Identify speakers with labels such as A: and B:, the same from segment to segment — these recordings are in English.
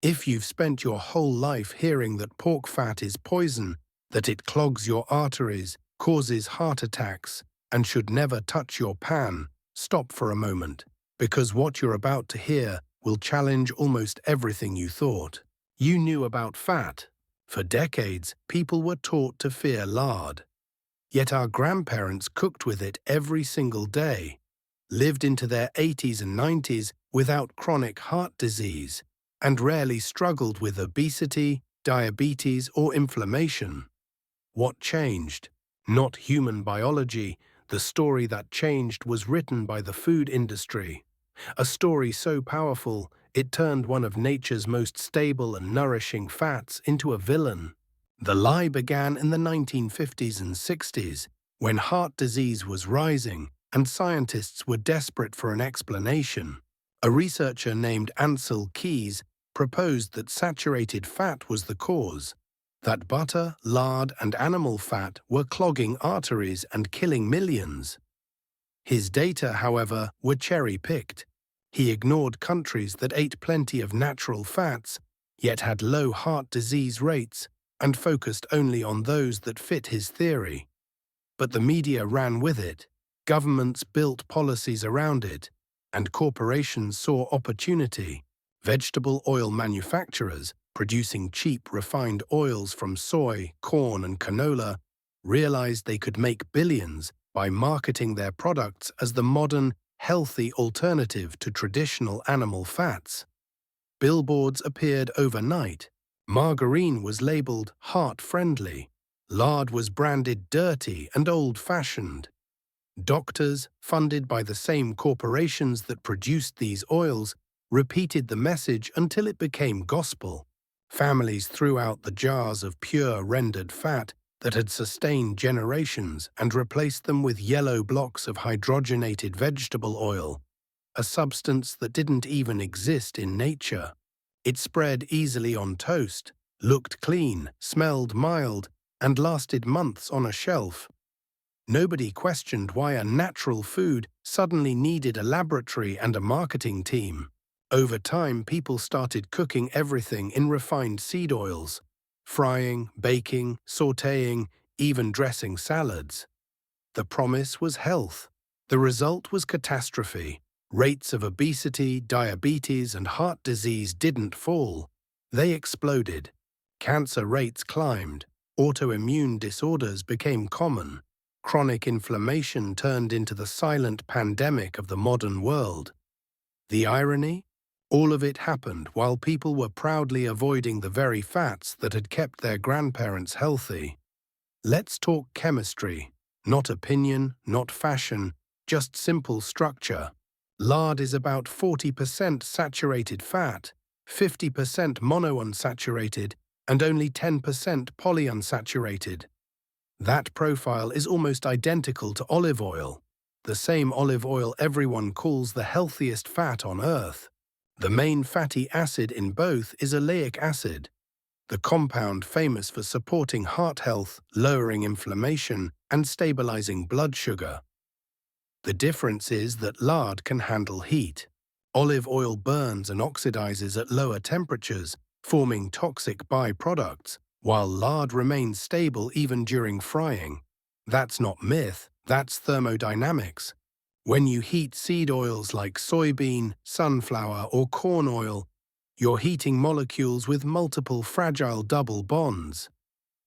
A: If you've spent your whole life hearing that pork fat is poison, that it clogs your arteries, causes heart attacks, and should never touch your pan, stop for a moment, because what you're about to hear will challenge almost everything you thought you knew about fat. For decades, people were taught to fear lard. Yet our grandparents cooked with it every single day, lived into their 80s and 90s without chronic heart disease, and rarely struggled with obesity, diabetes, or inflammation. What changed? Not human biology. The story that changed was written by the food industry. A story so powerful, it turned one of nature's most stable and nourishing fats into a villain. The lie began in the 1950s and 60s, when heart disease was rising and scientists were desperate for an explanation. A researcher named Ansel Keys proposed that saturated fat was the cause, that butter, lard, and animal fat were clogging arteries and killing millions. His data, however, were cherry-picked. He ignored countries that ate plenty of natural fats, yet had low heart disease rates, and focused only on those that fit his theory. But the media ran with it, governments built policies around it, and corporations saw opportunity. Vegetable oil manufacturers, producing cheap refined oils from soy, corn, and canola, realized they could make billions by marketing their products as the modern, healthy alternative to traditional animal fats. Billboards appeared overnight. Margarine was labeled heart-friendly. Lard was branded dirty and old-fashioned. Doctors, funded by the same corporations that produced these oils, repeated the message until it became gospel. Families threw out the jars of pure rendered fat that had sustained generations and replaced them with yellow blocks of hydrogenated vegetable oil, a substance that didn't even exist in nature. It spread easily on toast, looked clean, smelled mild, and lasted months on a shelf. Nobody questioned why a natural food suddenly needed a laboratory and a marketing team. Over time, people started cooking everything in refined seed oils, frying, baking, sautéing, even dressing salads. The promise was health. The result was catastrophe. Rates of obesity, diabetes, and heart disease didn't fall. They exploded. Cancer rates climbed. Autoimmune disorders became common. Chronic inflammation turned into the silent pandemic of the modern world. The irony? All of it happened while people were proudly avoiding the very fats that had kept their grandparents healthy. Let's talk chemistry. Not opinion, not fashion, just simple structure. Lard is about 40% saturated fat, 50% monounsaturated, and only 10% polyunsaturated. That profile is almost identical to olive oil, the same olive oil everyone calls the healthiest fat on Earth. The main fatty acid in both is oleic acid, the compound famous for supporting heart health, lowering inflammation, and stabilizing blood sugar. The difference is that lard can handle heat. Olive oil burns and oxidizes at lower temperatures, forming toxic byproducts, while lard remains stable even during frying. That's not myth, that's thermodynamics. When you heat seed oils like soybean, sunflower, or corn oil, you're heating molecules with multiple fragile double bonds.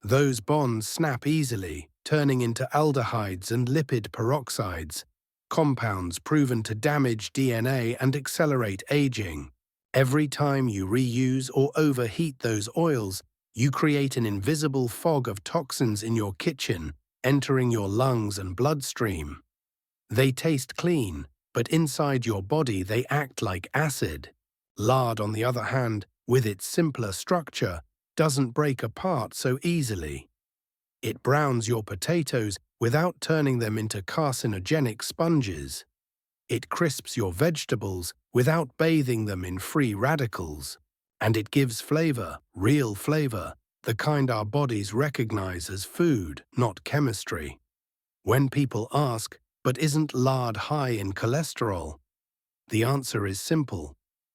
A: Those bonds snap easily, turning into aldehydes and lipid peroxides, compounds proven to damage DNA and accelerate aging. Every time you reuse or overheat those oils, you create an invisible fog of toxins in your kitchen, entering your lungs and bloodstream. They taste clean, but inside your body they act like acid. Lard, on the other hand, with its simpler structure, doesn't break apart so easily. It browns your potatoes without turning them into carcinogenic sponges. It crisps your vegetables without bathing them in free radicals. And it gives flavor, real flavor, the kind our bodies recognize as food, not chemistry. When people ask, "But isn't lard high in cholesterol?" the answer is simple.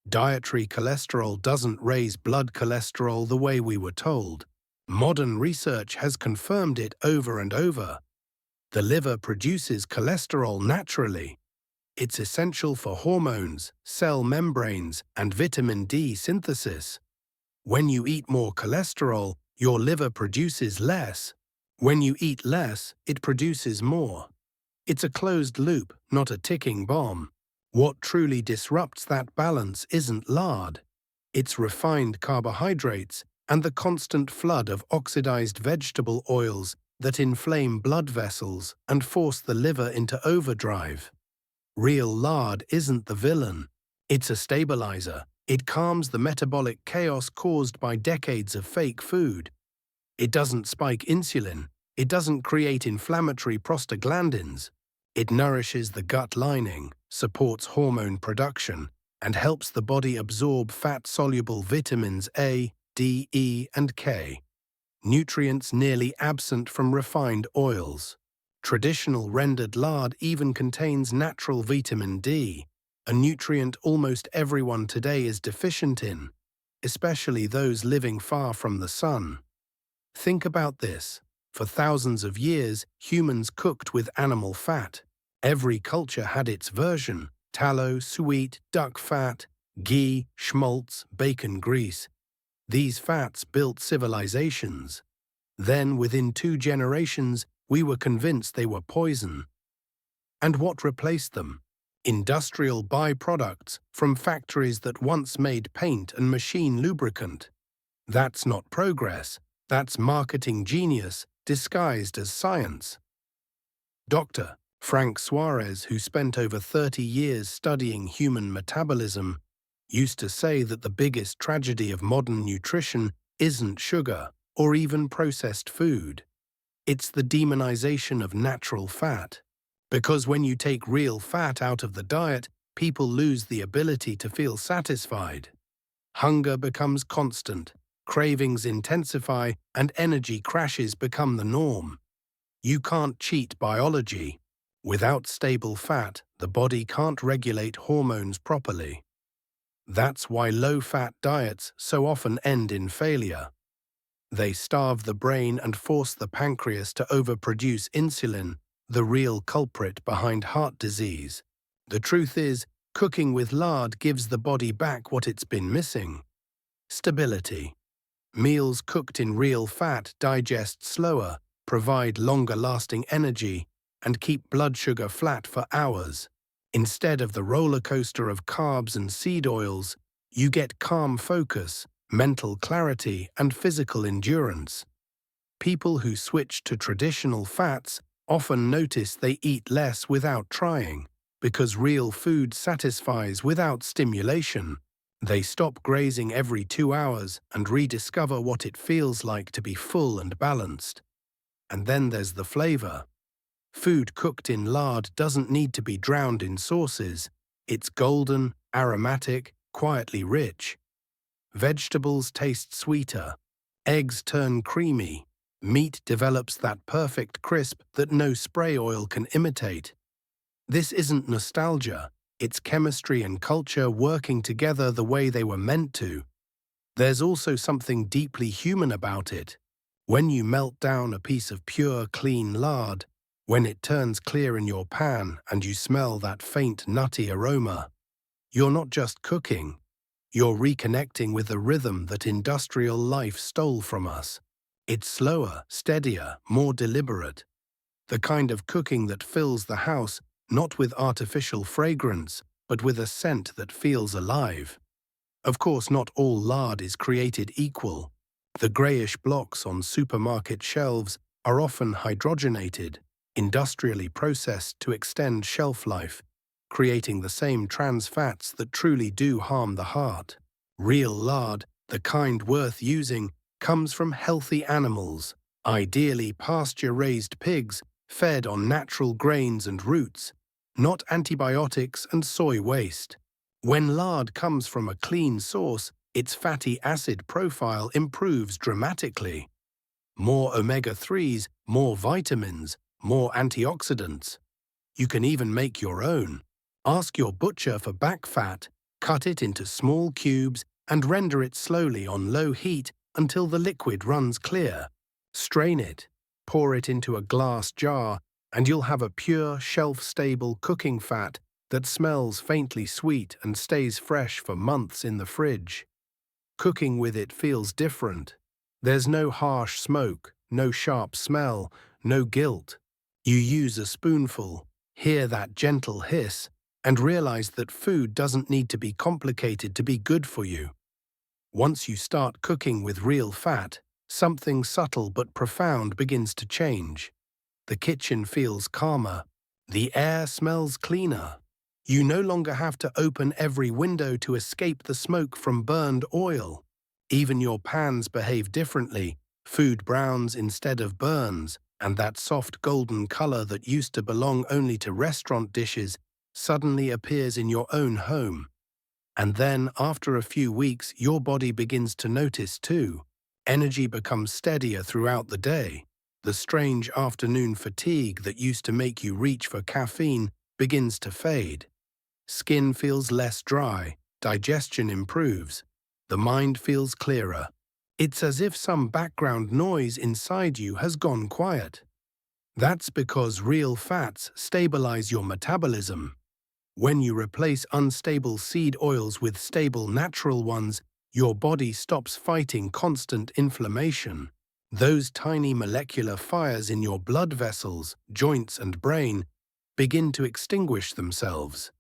A: Dietary cholesterol doesn't raise blood cholesterol the way we were told. Modern research has confirmed it over and over. The liver produces cholesterol naturally. It's essential for hormones, cell membranes, and vitamin D synthesis. When you eat more cholesterol, your liver produces less. When you eat less, it produces more. It's a closed loop, not a ticking bomb. What truly disrupts that balance isn't lard. It's refined carbohydrates and the constant flood of oxidized vegetable oils that inflame blood vessels and force the liver into overdrive. Real lard isn't the villain. It's a stabilizer. It calms the metabolic chaos caused by decades of fake food. It doesn't spike insulin. It doesn't create inflammatory prostaglandins. It nourishes the gut lining, supports hormone production, and helps the body absorb fat-soluble vitamins A, D, E, and K, nutrients nearly absent from refined oils. Traditional rendered lard even contains natural vitamin D, a nutrient almost everyone today is deficient in, especially those living far from the sun. Think about this. For thousands of years, humans cooked with animal fat. Every culture had its version: tallow, sweet, duck fat, ghee, schmaltz, bacon grease. These fats built civilizations. Then, within 2 generations, we were convinced they were poison. And what replaced them? Industrial byproducts from factories that once made paint and machine lubricant. That's not progress. That's marketing genius disguised as science. Dr. Frank Suarez, who spent over 30 years studying human metabolism, used to say that the biggest tragedy of modern nutrition isn't sugar or even processed food. It's the demonization of natural fat. Because when you take real fat out of the diet, people lose the ability to feel satisfied. Hunger becomes constant, cravings intensify, and energy crashes become the norm. You can't cheat biology. Without stable fat, the body can't regulate hormones properly. That's why low-fat diets so often end in failure. They starve the brain and force the pancreas to overproduce insulin, the real culprit behind heart disease. The truth is, cooking with lard gives the body back what it's been missing: stability. Meals cooked in real fat digest slower, provide longer-lasting energy, and keep blood sugar flat for hours. Instead of the roller coaster of carbs and seed oils, you get calm focus, mental clarity, and physical endurance. People who switch to traditional fats often notice they eat less without trying, because real food satisfies without stimulation. They stop grazing every 2 hours and rediscover what it feels like to be full and balanced. And then there's the flavor. Food cooked in lard doesn't need to be drowned in sauces. It's golden, aromatic, quietly rich. Vegetables taste sweeter. Eggs turn creamy. Meat develops that perfect crisp that no spray oil can imitate. This isn't nostalgia. It's chemistry and culture working together the way they were meant to. There's also something deeply human about it. When you melt down a piece of pure, clean lard, when it turns clear in your pan and you smell that faint, nutty aroma, you're not just cooking. You're reconnecting with the rhythm that industrial life stole from us. It's slower, steadier, more deliberate. The kind of cooking that fills the house not with artificial fragrance, but with a scent that feels alive. Of course, not all lard is created equal. The grayish blocks on supermarket shelves are often hydrogenated, industrially processed to extend shelf life, creating the same trans fats that truly do harm the heart. Real lard, the kind worth using, comes from healthy animals, ideally pasture-raised pigs fed on natural grains and roots, not antibiotics and soy waste. When lard comes from a clean source, its fatty acid profile improves dramatically. More omega-3s, more vitamins, more antioxidants. You can even make your own. Ask your butcher for back fat. Cut it into small cubes and render it slowly on low heat until the liquid runs clear. Strain it, pour it into a glass jar, and you'll have a pure, shelf-stable cooking fat that smells faintly sweet and stays fresh for months in the fridge. Cooking with it feels different. There's no harsh smoke, no sharp smell, no guilt. You use a spoonful, hear that gentle hiss, and realize that food doesn't need to be complicated to be good for you. Once you start cooking with real fat, something subtle but profound begins to change. The kitchen feels calmer. The air smells cleaner. You no longer have to open every window to escape the smoke from burned oil. Even your pans behave differently. Food browns instead of burns, and that soft golden color that used to belong only to restaurant dishes suddenly appears in your own home. And then, after a few weeks, your body begins to notice too. Energy becomes steadier throughout the day. The strange afternoon fatigue that used to make you reach for caffeine begins to fade. Skin feels less dry, digestion improves, the mind feels clearer. It's as if some background noise inside you has gone quiet. That's because real fats stabilize your metabolism. When you replace unstable seed oils with stable natural ones, your body stops fighting constant inflammation. Those tiny molecular fires in your blood vessels, joints, and brain begin to extinguish themselves.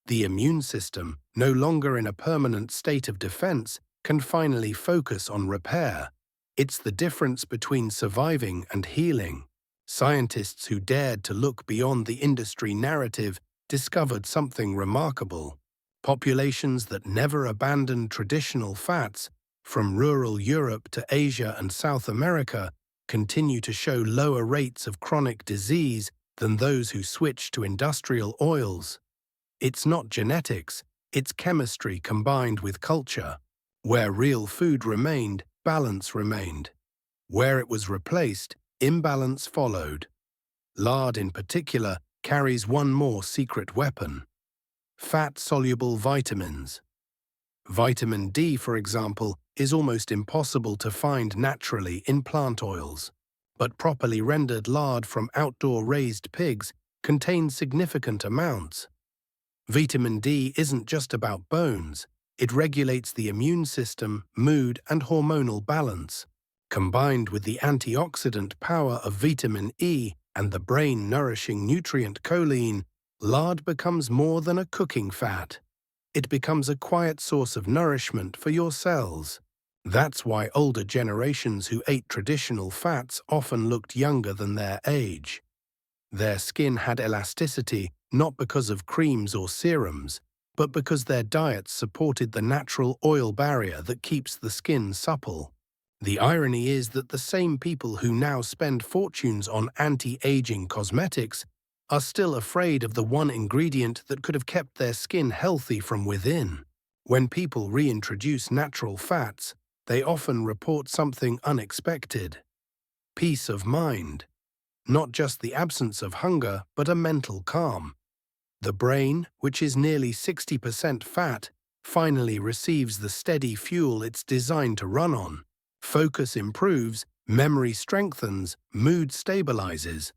A: The immune system, no longer in a permanent state of defense, can finally focus on repair. It's the difference between surviving and healing. Scientists who dared to look beyond the industry narrative discovered something remarkable. Populations that never abandoned traditional fats, from rural Europe to Asia and South America, continue to show lower rates of chronic disease than those who switched to industrial oils. It's not genetics, it's chemistry combined with culture. Where real food remained, balance remained. Where it was replaced, imbalance followed. Lard, in particular, carries one more secret weapon: fat-soluble vitamins. Vitamin D, for example, is almost impossible to find naturally in plant oils, but properly rendered lard from outdoor raised pigs contains significant amounts. Vitamin D isn't just about bones. It regulates the immune system, mood, and hormonal balance. Combined with the antioxidant power of vitamin E and the brain-nourishing nutrient choline, lard becomes more than a cooking fat. It becomes a quiet source of nourishment for your cells. That's why older generations who ate traditional fats often looked younger than their age. Their skin had elasticity not because of creams or serums, but because their diets supported the natural oil barrier that keeps the skin supple. The irony is that the same people who now spend fortunes on anti-aging cosmetics are still afraid of the one ingredient that could have kept their skin healthy from within. When people reintroduce natural fats, they often report something unexpected: peace of mind. Not just the absence of hunger, but a mental calm. The brain, which is nearly 60% fat, finally receives the steady fuel it's designed to run on. Focus improves, memory strengthens, mood stabilizes.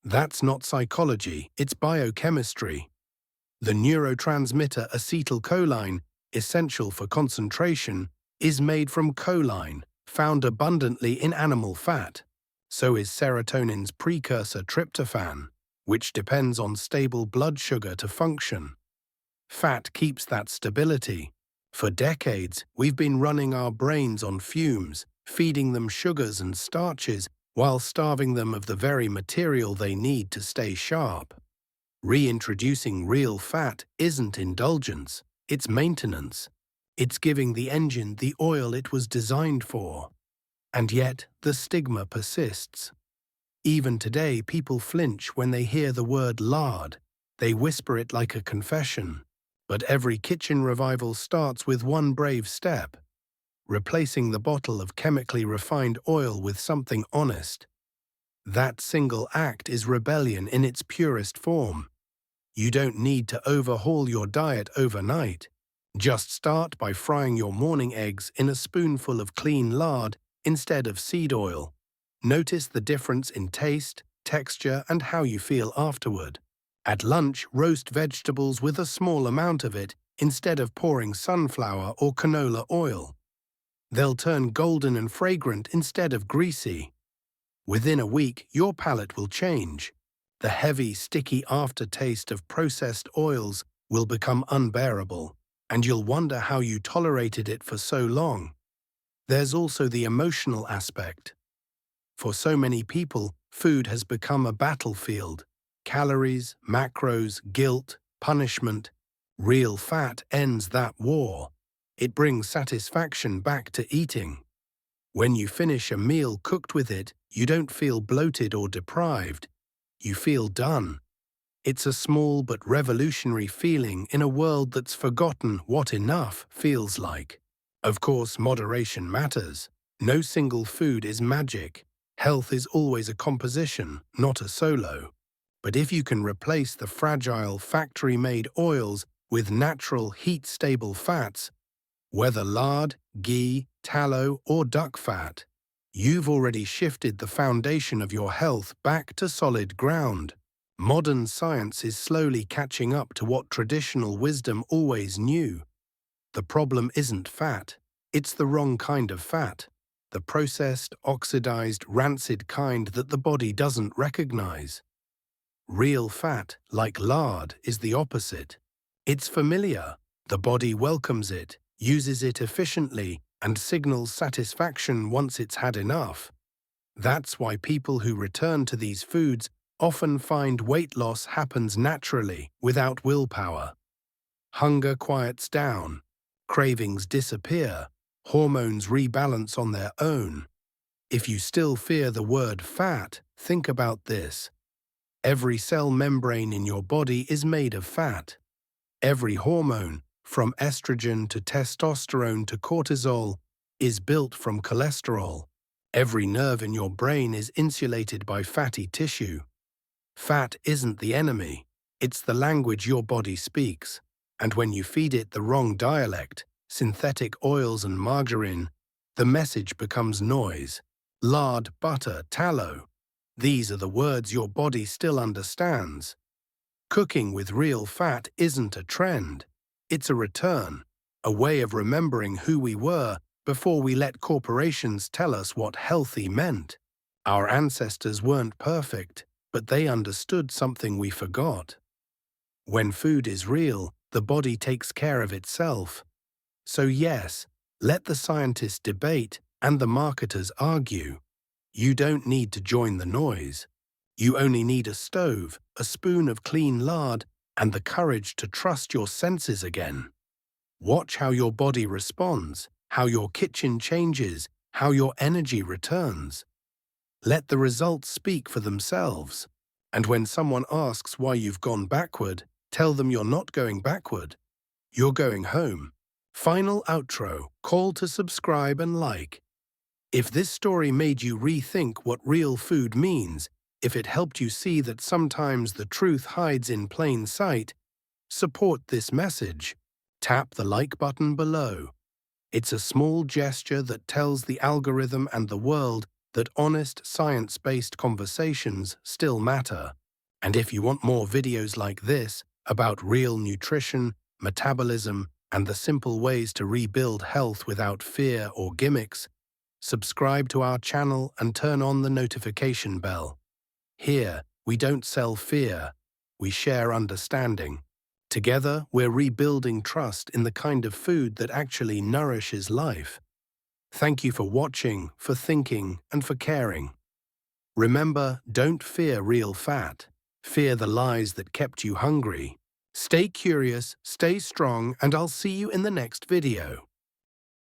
A: That's not psychology, it's biochemistry. The neurotransmitter acetylcholine, essential for concentration, is made from choline, found abundantly in animal fat. So is serotonin's precursor tryptophan, which depends on stable blood sugar to function. Fat keeps that stability. For decades, we've been running our brains on fumes, feeding them sugars and starches while starving them of the very material they need to stay sharp. Reintroducing real fat isn't indulgence, it's maintenance. It's giving the engine the oil it was designed for. And yet, the stigma persists. Even today, people flinch when they hear the word lard. They whisper it like a confession. But every kitchen revival starts with one brave step: replacing the bottle of chemically refined oil with something honest. That single act is rebellion in its purest form. You don't need to overhaul your diet overnight. Just start by frying your morning eggs in a spoonful of clean lard instead of seed oil. Notice the difference in taste, texture, and how you feel afterward. At lunch, roast vegetables with a small amount of it instead of pouring sunflower or canola oil. They'll turn golden and fragrant instead of greasy. Within a week, your palate will change. The heavy, sticky aftertaste of processed oils will become unbearable, and you'll wonder how you tolerated it for so long. There's also the emotional aspect. For so many people, food has become a battlefield. Calories, macros, guilt, punishment. Real fat ends that war. It brings satisfaction back to eating. When you finish a meal cooked with it, you don't feel bloated or deprived. You feel done. It's a small but revolutionary feeling in a world that's forgotten what enough feels like. Of course, moderation matters. No single food is magic. Health is always a composition, not a solo. But if you can replace the fragile factory-made oils with natural heat-stable fats, whether lard, ghee, tallow, or duck fat, you've already shifted the foundation of your health back to solid ground. Modern science is slowly catching up to what traditional wisdom always knew. The problem isn't fat. It's the wrong kind of fat. The processed, oxidized, rancid kind that the body doesn't recognize. Real fat, like lard, is the opposite. It's familiar. The body welcomes it, uses it efficiently, and signals satisfaction once it's had enough. That's why people who return to these foods often find weight loss happens naturally, without willpower. Hunger quiets down, cravings disappear, hormones rebalance on their own. If you still fear the word fat, think about this. Every cell membrane in your body is made of fat. Every hormone, from estrogen to testosterone to cortisol, is built from cholesterol. Every nerve in your brain is insulated by fatty tissue. Fat isn't the enemy. It's the language your body speaks. And when you feed it the wrong dialect, synthetic oils and margarine, the message becomes noise. Lard, butter, tallow. These are the words your body still understands. Cooking with real fat isn't a trend. It's a return, a way of remembering who we were before we let corporations tell us what healthy meant. Our ancestors weren't perfect, but they understood something we forgot. When food is real, the body takes care of itself. So yes, let the scientists debate and the marketers argue. You don't need to join the noise. You only need a stove, a spoon of clean lard, and the courage to trust your senses again. Watch how your body responds, how your kitchen changes, how your energy returns. Let the results speak for themselves. And when someone asks why you've gone backward, tell them you're not going backward. You're going home. Final outro, call to subscribe and like. If this story made you rethink what real food means, if it helped you see that sometimes the truth hides in plain sight, support this message. Tap the like button below. It's a small gesture that tells the algorithm and the world that honest, science-based conversations still matter. And if you want more videos like this about real nutrition, metabolism, and the simple ways to rebuild health without fear or gimmicks, subscribe to our channel and turn on the notification bell. Here, we don't sell fear, we share understanding. Together, we're rebuilding trust in the kind of food that actually nourishes life. Thank you for watching, for thinking, and for caring. Remember, don't fear real fat. Fear the lies that kept you hungry. Stay curious, stay strong, and I'll see you in the next video.